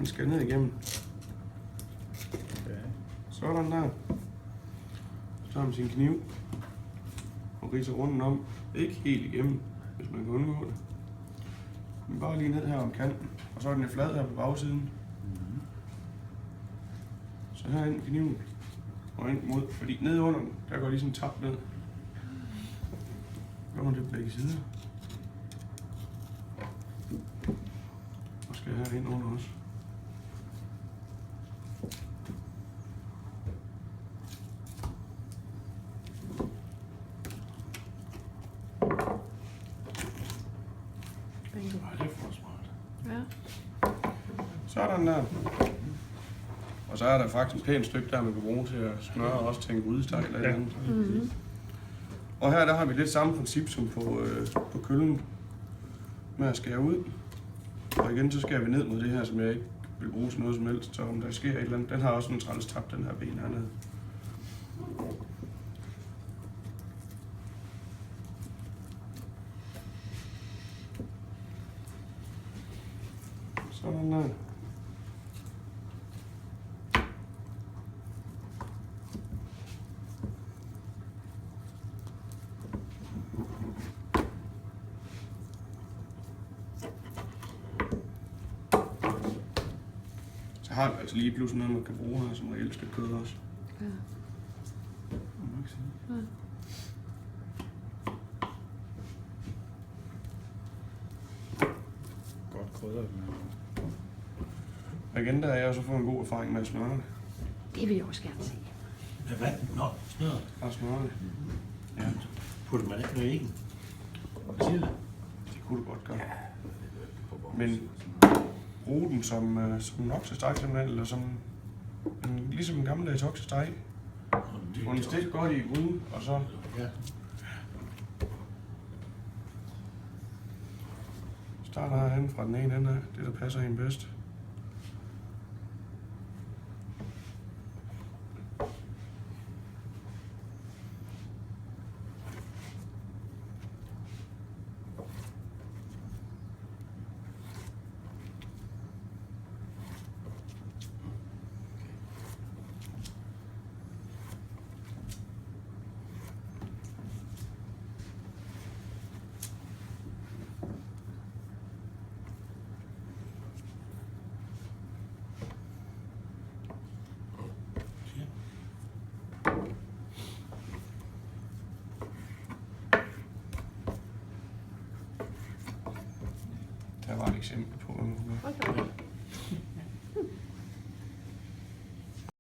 skal ned igennem. Okay. Sådan der. Så tager man sin kniv og ridser rundt om. Ikke helt igennem, hvis man kan undgå det. Men bare lige ned her om kanten. Og så er den jo flad her på bagsiden. Så her ind kniven og ind mod, fordi nede under den, der går lige sådan tabt ned. Gør man det på begge sider. Og skal her ind under også. Det er for smart. Ja. Sådan der. Og så er der faktisk et pænt stykke der, man kan bruge til at smøre og også til en grydesteg eller et eller andet. Mm-hmm. Og her der har vi lidt samme princip som på køllen med at skære ud. Og igen så skærer vi ned mod det her, som jeg ikke vil bruge til noget som helst. Så om der sker et eller andet, den har også en træls tab, den her ben hernede. Sådan der. Så har vi altså lige pludselig noget, man kan bruge her som reelt stykke kød også. Ja. Ja. Godt krydret med. Og igen der er jeg så fået en god erfaring med at smøre det. Det vil jeg også gerne se. Hvad? Nå, smør. Bare smøre det. Ja, Putter man ikke noget i æggen? Hvad siger du? det kunne du godt gøre. Men bruge den som en oksesteg simpelthen, eller som ligesom en gammeldags oksesteg. Hvor den stikker godt i gryden, og så Ja. starter herhen fra den ene ende af, det der passer hende bedst. Der var et eksempel.